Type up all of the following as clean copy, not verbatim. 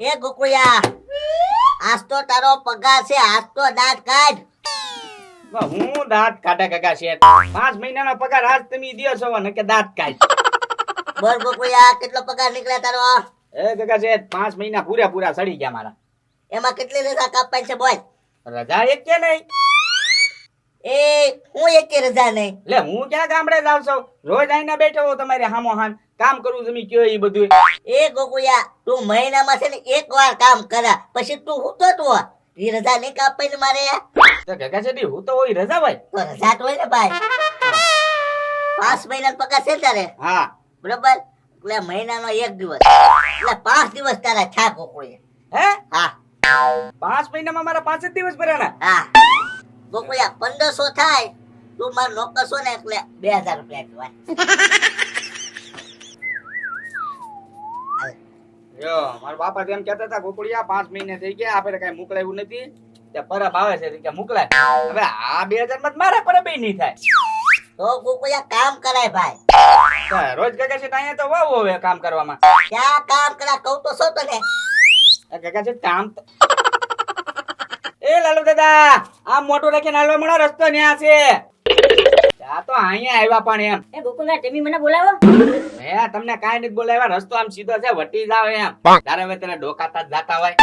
એ ગોકુળિયા, આજ તો તારો પગાર છે, આજ તો દાંત કાઢ. હું દાંત કાઢા કાકા શેઠ 5 મહિનાનો પગાર આજ તમે દ્યો છો ને કે દાંત કાઢ. બોલ ગોકુળિયા, કેટલો પગાર નીકળ્યા તારો? એ કાકા શેઠ 5 મહિના પૂરા સડી ગયા મારા. એમાં કેટલી રજા કાપવાની છે બોલ? રજા એક કે નહીં? એ હું એકે રજા નહીં. લે હું ક્યાં ગામડે જાવ છું, રોજ આઈને બેઠો હોઉં તમારે હામો હામ કામ કરું તમે કયો એ બધું. એ ગોકુળિયા, તું મહિનામાં છે ને એક વાર કામ કરા, પછી તું હુતો તું એ રજા નહીં કાપવાની મારે. તો કાકા શેઠ હું તો હોય રજા ભાઈ. તો રજા તો હોય ને ભાઈ. 5 મહિનાનો પગાર છે તારે, હા બરોબર? એટલે મહિનાનો 1 દિવસ, એટલે 5 દિવસ તારા છા ગોકુળિયા. હે હા 5 મહિનામાં મારા 5 જ દિવસ ભર્યા ને. હા ગોકુળિયા, 1500 થાય. તું મારો નોકર છો ને એટલે 2000 રૂપિયા આપી. જો મારા બાપા તેમ કહેતા હતા ગોકુળિયા 5 મહિને થઈ ગયા આપણે કઈ મોકલાવ્યું નથી, તે પરબ આવે છે કે મોકલાય. હવે આ 2000 માં મારા પરબ નહીં થાય. તો ગોકુળિયા કામ કરાય ભાઈ. તો રોજ કાકા છે અહીંયા તો વાવ હવે કામ કરવામાં. ક્યાં કામ કરા કહું તો છો તને? કાકા છે કામ એ લાલુ દાદા આ મોટો રાખીને હાલવા મળો, રસ્તો ન્યા છે. આ તો અહીંયા આવ્યા પણ એમ. એ ગોકુળા, તમે મને બોલાવો? હે તમને કાઈ નથી બોલાવ્યા, રસ્તો આમ સીધો છે, વટી જાવ એમ. તારે હવે તને ડોકાતા જ જાતા હોય.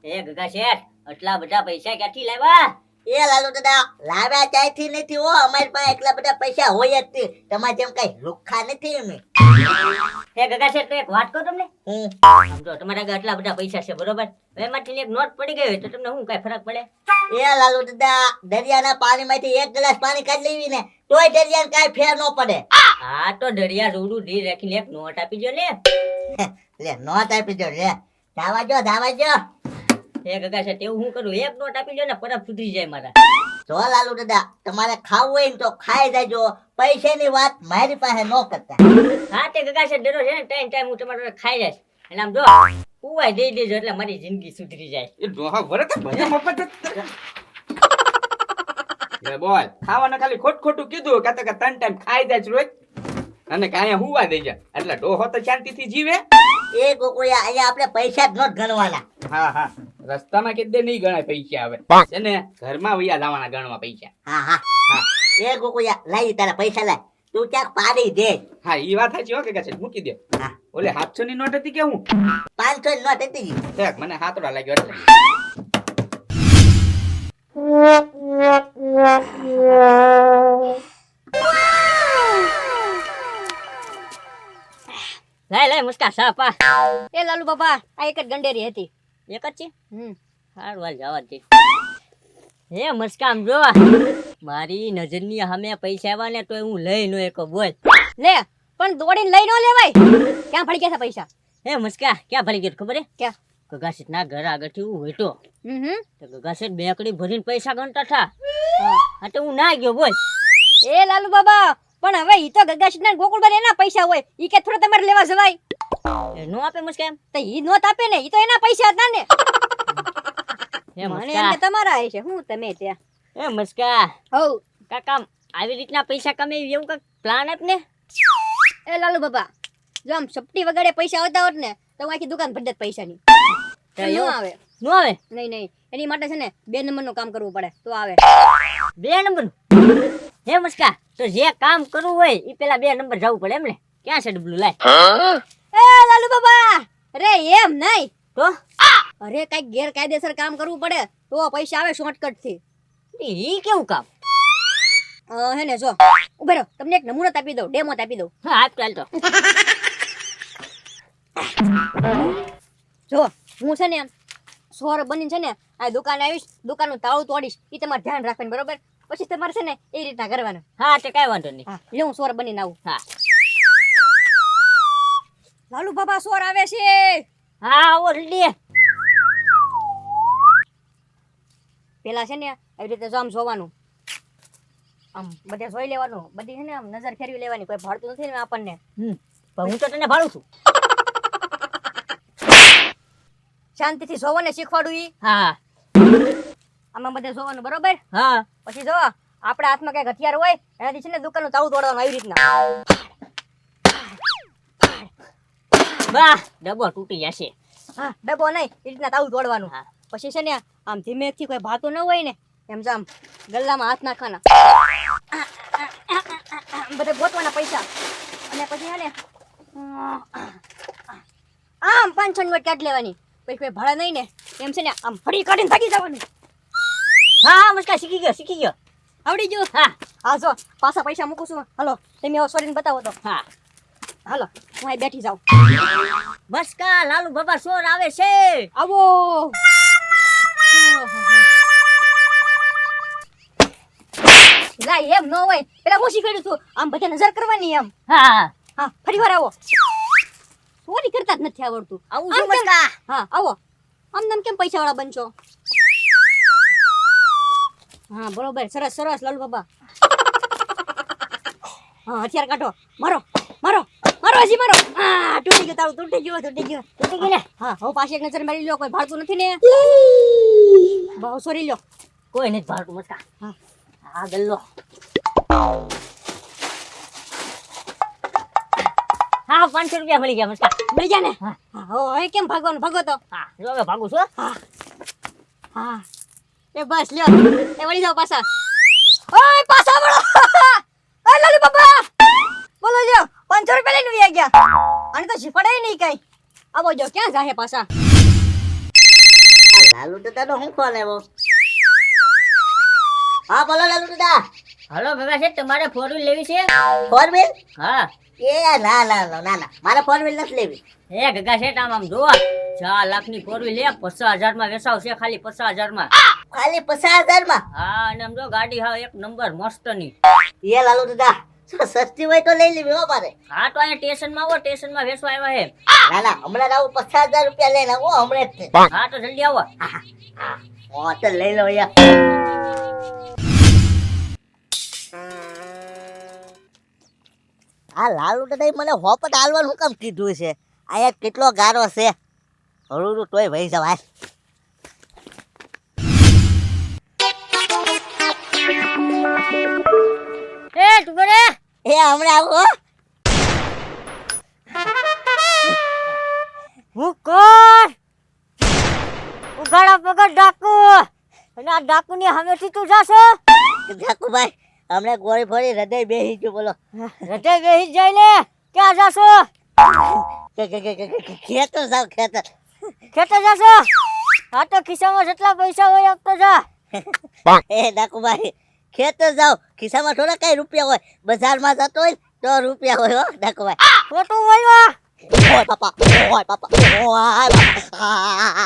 એ ગગા શેઠ, આટલા બધા પૈસા ક્યાંથી લાવ્યા? એ લાલુ દાદા, લાવ્યા ચાયથી નથી હો, અમારી પાસે એટલા બધા પૈસા હોય જ નહીં. તમારે જેમ કઈ લુખ્ખા નથી અમે. એ ગગા શેઠ, તો એક વાત કહું તમને. હું સમજો તમારા આગળ આટલા બધા પૈસા છે, બરોબર? હવે એમાંથી એક નોટ પડી ગઈ હોય તો તમને શું કઈ ફરક પડે? એ લાલુ દાદા, દરિયાના પાણીમાંથી 1 ગ્લાસ પાણી કાઢી લેવી ને તોય દરિયાને કાંઈ ફેર ન પડે. હા તો દરિયા જોડું ઢીર રાખીને એક નોટ આપી દો ને. લે નોટ આપી દો, લે ધાવા જો. એ ગગા શેઠ, એવું હું કરું, એક નોટ આપી દો ને પરબ સુધરી જાય મારા. જો લાલુ દાદા, તમારે ખાવું હોય ને તો ખાઈ જાજો, પૈસાની વાત મારી પાસે ન કરતા. હા તે ગગા શેઠ, દરરોજ છે ને ટાઈમ હું તમારા જોડે ખાઈ જઈશ. એટલે આમ જો ઉવાય દઈ દેજો એટલે મારી જિંદગી સુધરી જાય. એ ડોહા વરત ભલે મફત જ. લે બોલ ખાવાનું ખાલી ખોટું કીધું કે 3 ટાઈમ ખાઈ જાય છે રોજ અને કાંઈ હુવા દઈ જાય એટલે ડોહો તો શાંતિથી જીવે. એ ગોકુળિયા, અહીંયા આપણે પૈસા જ ન ગણવાના. હા રસ્તામાં કીધે નહીં ગણાય પૈસા. હવે છે ને ઘરમાં વૈયા જવાના ગણવા પૈસા. હા એ ગોકુળિયા, લાવી તારા પૈસા લાય, તું ક્યાંક પાડી દે. હા ઈ વાત સાચી હો કે છે, મૂકી દે. હા ઓલે 700 ની નોટ હતી કે હું 500 ની નોટ હતી. દેખ મને હાથડા લાગ્યો એટલે. લાય મુસ્કા સાપા. એ લાલુ બાપા, આ એક જ ગંડેરી હતી. એક જ છે? હમ હારું હાલ જવા દે. હે મુસ્કા, આમ જો મારી નજરની સામે પૈસા આવ્યા ને તોય હું લઈ નો એક બોલ. લે, પણ દોડીને લઈ ન લેવાય. ક્યાં ભળી ગયા છે પૈસા? હે મુસ્કા, ક્યાં ભરી ગયો ખબર હે? ક્યાં? ગગાસેઠ ના ઘર આગળથી હું વેઠો હમ તો ગગાસેઠ બેકડી ભરીને પૈસા ગણતા થા. હા તો હું ના ગયો બોલ. એ લાલુ બાબા, પણ હવે ઈ તો ગગાશી ના ગોકુળભાઈ એના પૈસા હોય, ઈ કે થોડા તમારે લેવા જવાય? એ નો આપે મુસ્કા એમ? તો ઈ નોત આપે ને, ઈ તો એના પૈસા હતા ને. હે મને મુસ્કા, એમ કે તમારા હશે, હું તમે ત્યાં. હે મુસ્કા હઉ. કાકા, આવી રીતના પૈસા કમાવી એવું કઈક પ્લાન આપ ને. એ લાલુ બાબા, જો આમ સપટી વગાડે પૈસા આવતા હોત ને તો હું આખી દુકાન ભરી દેત પૈસાની. તો ન એવું આવે. નો આવે? નહીં, એની માટે છે ને 2 નંબરનું કામ કરવું પડે તો આવે. 2 નંબર? હે મુસ્કા, તો જે કામ કરવું હોય ઈ પેલા 2 નંબર જવું પડે એમ ને? ક્યાં છે ડબલું લાય? એ લાલુ બાબા, અરે એમ નહીં તો અરે કઈક ગેરકાયદેસર કામ કરવું પડે તો પૈસા આવે શોર્ટકટ થી. ઈ કેવું કામ? હે ને જો ઉભા રહો, તમને એક નમૂનો આપી દઉં, ડેમો આપી દઉં. હા આપ ચાલ તો. જો હું છે ને સોર બની છે ને આ દુકાને આવીશ, દુકાનનું તાળું તોડીશ, ઈ તમારે ધ્યાન રાખવાનું, બરોબર? પછી તમારે છે ને એ રીતના કરવાનું. હા તે કઈ વાંધો નહીં. હા લે, હું સોર બનીને આવું. હા લાલુ બાબા, સોર આવે છે. હા આવો જલ્દી. પેલા છે ને આવી રીતે જો આમ જોવાનું, આમ બધે જોઈ લેવાનું, બધી છે ને આમ નજર ફેરવી લેવાની, કોઈ ભાળતું નથી ને આપણને. પણ હું તો તને ભાડું છું. શાંતિથી જોવાને શીખવાડું ઈ. હા આમાં બધે જોવાનું, બરોબર? હા પછી જો આપણા હાથમાં કઈક હથિયાર હોય એનાથી છે ને દુકાનનું તાળું તોડવાનું આવી રીતના. વાહ, ડબ્બો તૂટી જશે. હા ડબ્બો નહીં એ રીતના તાવું તોડવાનું હા. પછી છે ને આમ ધીમેથી કોઈ ભાતું ન હોય ને એમ આમ ગલ્લામાં હાથ નાખવાના બધે ગોતવાના પૈસા અને પછી છે ને આમ 500 નોટ કાઢી લેવાની પછી કોઈ ભાડા નહીં ને એમ છે ને આમ ફરી કાઢીને ભાગી જવાનું હા હા મુસ્કા શીખી ગયો આવડી ગયું હા હા જો પાછા પૈસા મૂકું છું હાલો તમે હવે સોરીને બતાવો તો હા હાલો હું અહીં બેઠી જાઉં મુસ્કા લાલુ બાબા ચોર આવે છે આવો લાય એમ ન હોય પેલા હું શીખવાડ્યું છું આમ બધા નજર કરવાની એમ હા હા ફરી વાર આવો ચોરી કરતા જ નથી આવડતું આવું આમ છું કેમ? મુસ્કા હા આવો આમ નામ કેમ પૈસા વાળા બનશો હા બરોબર સરસ સરસ લાલુ બાબા હા હથિયાર કાઢો મારો મારો મારો હજી મારો આ તૂટી ગયો તારું તૂટી ગયો તૂટી ગઈ ને હા હવે પાછી એક નજર મારી લ્યો કોઈ ભાળતું નથી ને બહુ સોરી લ્યો કોઈ નથી ભાડું મુસ્કા હા હા ગલ્લો હા 500 રૂપિયા મળી ગયા મુસ્કા મળી ગયા ને હા. હા હવે કેમ ભાગવાનું ભાગો તો હા જો હવે ભાગું છું હા હા એ બસ લ્યો એ વળી જાઓ પાછા ઓય પાછા વળો ઓય લાલુ બાબા બોલો લ્યો 500 રૂપિયા લઈને વ્યા ગયા અને તો શીખવાડે નહીં કઈ આવો જો ક્યાં જાહે પાછા આ લાલુ દાદા નો શું ફોન આવ્યો? હા બોલો લાલુ દાદા. હલો ભગા છે તમારે 4 વ્હીલ લેવી છે ફોર વ્હીલ? હા એ ના ના ના ના ના મારે ફોર વ્હીલ નથી લેવી. એ ગગા છે આમ જો 4 લાખની 4 વ્હીલ લે 50,000 માં વેચાવ છે ખાલી 50,000 માં ખાલી 50,000 માં? હા અને આમ જો ગાડી હા એક નંબર મસ્ત ની એ લાલુ દાદા સસ્તી હોય તો લઈ લેવી હો મારે. હા તો અહીંયા સ્ટેશન માં આવો સ્ટેશન માં વેચવા આવ્યા છે ના ના હમણાં આવું 50,000 રૂપિયા લઈને આવો હમણાં જ તે. હા તો જલ્દી આવો હા તો લઈ લો યાર. આ લાલુ દાદા મને હોપટ હાલવાનું શું કામ કીધું છે? અહીંયા કેટલો ગારો છે હળું તોય વહી જવાય. એ તું કરે એ હમણાં આવું હો. હું કોણ ઉઘાડા પગડ ડાકુ અને આ ડાકુ ની સામેથી તું જાશો ઝાકુભાઈ હમણાં ગોળી ફોડી હૃદય બેસી ગયું બોલો. હૃદય બેસી જાય ને ક્યાં જાશો ખેતર જાવ ખેતર. ખેતર જાશો હા તો ખિસ્સામાં જેટલા પૈસા હોય આપતો જા એ ડાકુભાઈ ખેતર જાવ ખિસ્સામાં થોડા કઈ રૂપિયા હોય બજારમાં જતો હોય તો રૂપિયા હોય હો ડાકુભાઈ. ખોટું બોલવા ઓય બાપા ઓય બાપા ઓય બાપા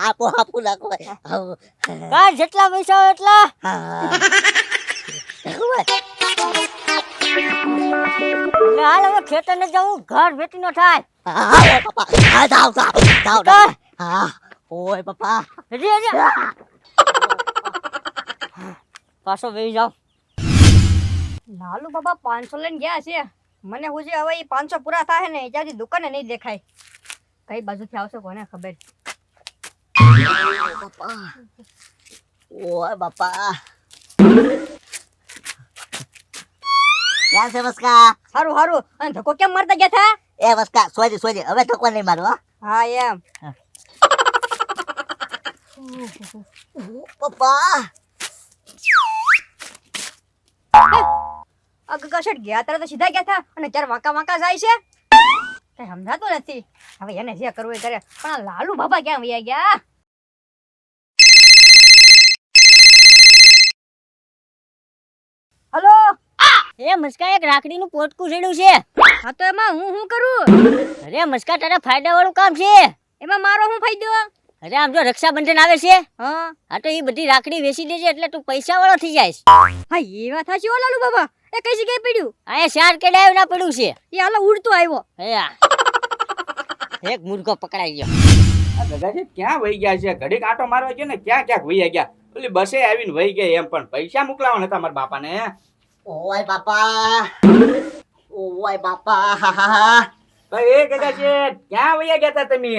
આપો આપો ડાકુભાઈ આવો. કાંઈ જેટલા પૈસા હોય એટલા હા. ડાકુભાઈ એટલે હાલ હવે ખેતર ને જવું ઘર ભેટી નો થાય હા ઓય બાપા હા જાવ જાવ જાવ જાવ. હા ઓય બાપા હજી હજી પાછો બેસી જાઓ લાલુ બાબા 500 લઈને ગયા છે મને હું જે હવે ઈ 500 પૂરા થાય ને ત્યાંથી દુકાને નહીં દેખાય કઈ બાજુથી આવશે કોને ખબર ઓય બાપા ક્યાં છે મસ્કા? સારું સારું અને ધક્કો કેમ મારતા ગયા થા એ મસ્કા સોજી સોજી હવે ધક્કો નહીં મારો હો. હા એમ પપ્પા અગગશટ ગયા ત્યારે તો સીધા ગયા થા અને ત્યારે વાંકા વાંકા જાય છે કઈ સમજાતું નથી હવે એને જે કરવું એ કરે પણ આ લાલુ બાબા ક્યાં વયા ગયા હલો એ મસ્કા એક રાખડીનું પોટકું છેડ્યું છે હા તો એમાં હું કરું અરે મસ્કા તારા ફાયદા વાળું કામ છે એમાં મારો શું ફાયદો અરે આમ જો રક્ષાબંધન આવે છે હા હા તો એ બધી રાખડી વેચી દેજે એટલે તું પૈસા વાળો થઈ જાયસ હા એ વાત સાચી હો લાલુ બાબા એ કઈ જગ્યાએ પડ્યું અહીંયા 4 કેડા ના પડ્યું છે એ હાલો ઉડતો આવ્યો હે આ. એક મુર્ગો પકડાઈ ગયો આ ગગાજી ક્યાં વહી ગયા છે ઘડીક આંટો મારવા ગયો ને ક્યાં ક્યાંક વહી ગયા ઓલી બસે આવીને વહી ગઈ એમ પણ પૈસા મોકલાવાના હતા મારા બાપાને ઓય બાપા ઓય બાપા ભાઈ એ ગગાજી ક્યાં વહી ગયા હતા તમે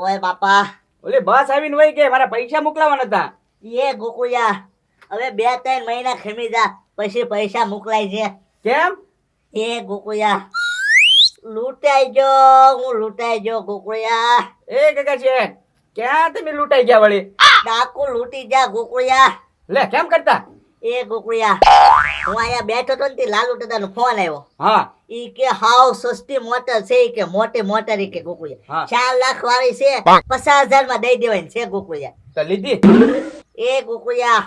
ઓય બાપા ઓલી બસ આવીને વહી ગઈ મારા પૈસા મોકલાવાના હતા એ ગોકુળિયા હવે 2-3 મહિના ખમી જા પછી પૈસા મોકલાય છે. કેમ એ ગોકુળિયા લૂંટાઈ જો હું લૂંટાઈ જો ગોકુળિયા. એ ગગાજી ક્યાં તમે લૂંટાઈ ગયા વળી? ડાકુ લૂંટી જા ગોકુળિયા. લે કેમ કરતા? એ ગોકુળિયા, હું અહીંયા બેઠો તો ને તે લાલુ દાદાનો ફોન આવ્યો. હા ઈ કે હાવ સસ્તી મોટર છે, ઈ કે મોટી મોટર, ઈ કે ગોકુળિયા હા. 4 લાખ વાળી છે, 50,000 માં દઈ દેવાની છે ગોકુળિયા. તો લીધી? એ ગોકુળિયા,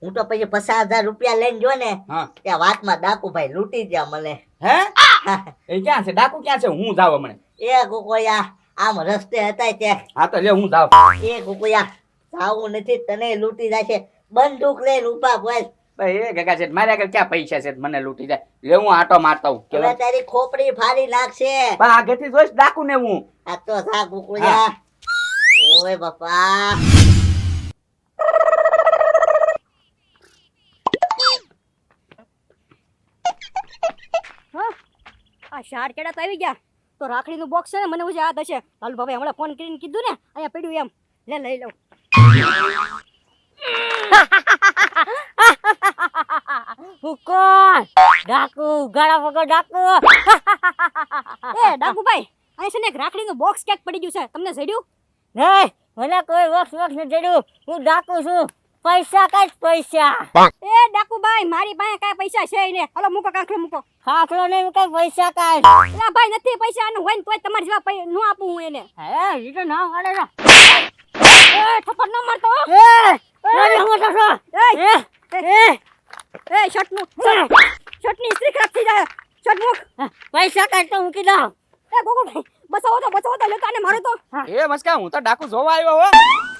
હું તો પછી 50,000 રૂપિયા લઈને જો ને હા ત્યાં વાતમાં ડાકુભાઈ લૂંટી ગયા મને. હે એ ક્યાં છે? ડાકુ ક્યાં છે? હું જાવ હમણે. એ ગોકુળિયા, આમ રસ્તે હતા ત્યાં. હા તો લે હું જાવ. એ ગોકુળિયા, જાવું નથી, તને લૂંટી જશે. બંદૂક લઈને ઉભા બોલ. ભાઈ એ ગગા છે મારે આગળ ક્યાં પૈસા છે મને લૂંટી જાય? લે હું આટો મારતા હું. હવે કેવા તારી ખોપડી ફાડી નાખશે. બા આગળથી જોઈશ ડાકુ ને હું. આ તો થા ગોકુળિયા. ઓય બાપા. હા આ શાર કેડા તો આવી ગયા. તો રાખડીનું બોક્સ છે ને, મને ઉજે યાદ હશે. લાલુ બાબાએ હમણાં ફોન કરીને કીધું ને અહીંયા પડ્યું એમ. લે લઈ લઉં. હું કોણ? ડાકુ, ગાળા વગર ડાકુ. એ ડાકુભાઈ, અહીં છે ને એક રાખડીનું બોક્સ ક્યાંક પડી ગયું છે, તમને જડ્યું? નહીં, મને કોઈ વક્ષ નથી જડ્યું. હું ડાકુ છું. પૈસા કાઢ પૈસા. એ ડાકુભાઈ, મારી પાસે કાંઈ પૈસા છે ય ને. હાલો મૂકો કાંકરો મૂકો. ખાખલો નહીં કઈ પૈસા કાઢ. એલા ભાઈ નથી પૈસા, આનું હોય ને તોય તમારી જેવા નો આપું હું એને. હે, ઈ તો ના મળે ને. એ થપ્પડ ન મારતો હો. મારી હમણાં છો. એ શર્ટનું શર્ટની ઇસ્ત્રી ખરાબ થઈ જાય. શર્ટ મૂક. પૈસા કાઢ તો મૂકી દો. એ ગોગુભાઈ, બચાવો તો લેતા ને મારો તો. એ મસ્કા હું તો ડાકુ જોવા આવ્યો હો.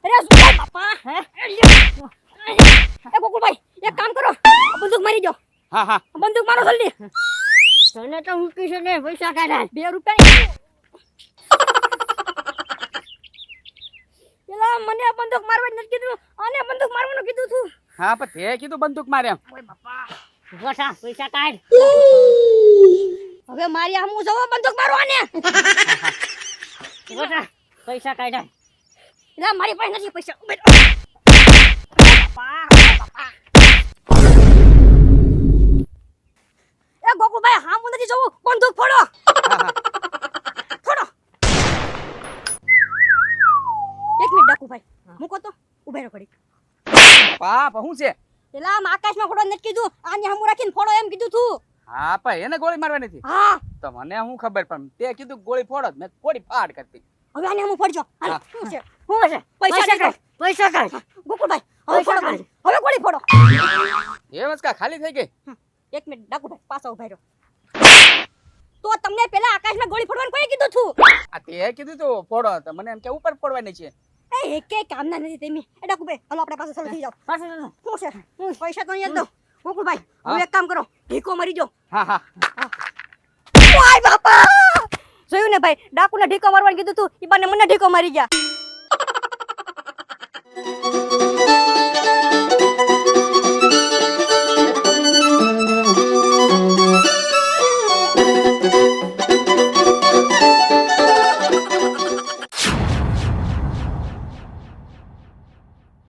અરે શું બાપા. એ ગોગુભાઈ, એક કામ કરો, આ બંદૂક મારી દો. હા હા આ બંદૂક મારો જલ્દી. તને તો મૂકી છે ને પૈસા કાઢ. 2 રૂપિયા. એલા મને આ બંદૂક મારવા નથી કીધું, આને બંદૂક મારવાનું કીધું તું. હા પણ તે કીધું બંદૂક મારે એમ. ઓય બાપા. ગોઠા પૈસા કાઢ. હવે મારી આમ હું જવો બંદૂક મારો આને. ગોઠા પૈસા કાઢ. એલા મારી પાસે નથી પૈસા. બાપા. એ ગોકુભાઈ, હા હું નથી જવું, બંદૂક ફોડો. ફોડો. 1 મિનિટ ડાકુભાઈ, મૂકો તો ઉભા રહો ઘડીક. પાપ શું છે? એલા આમ આકાશમાં ફોડો નથી કીધું, આને હમું રાખીને ફોડો એમ કીધું તું. હા પણ એને ગોળી મારવાની હતી. હા, તો મને શું ખબર, પણ તે કીધું ગોળી ફોડો મેં ગોળી ફાડ કરતી. હવે આને હમું ફોડજો. હાલ, હા. શું છે? હું છે? પૈસા પૈસા કાઢ. કાઢ. પૈસા કાઢ. ગોકુલભાઈ, હવે ફોડો ગોળી. હવે ગોળી ફોડો. એ મસ્કા ખાલી થઈ ગઈ. 1 મિનિટ ડાકુભાઈ, પાછા ઉભા રહો. તો તમને પેલા આકાશમાં ગોળી ફોડવાનું કોઈ કીધું છું? આ તે કીધું તું ફોડો તો મને એમ કે ઉપર ફોડવાની છે. એ એકે કામના નથી તેમી. એ ડાકુભાઈ, હાલો આપણે પાસે ચાલો થઈ જાઓ. પાછો ચાલો. શું છે? પૈસા તો અહીંયા જ દો. ગોકુલભાઈ, હવે એક કામ કરો, ઢીકો મારી દો. હા હા ઓય બાપા! જોયું ને ભાઈ, ડાકુને ઢીકો મારવાનું કીધું તું, ઈ બાને મને ઢીકો મારી ગયા.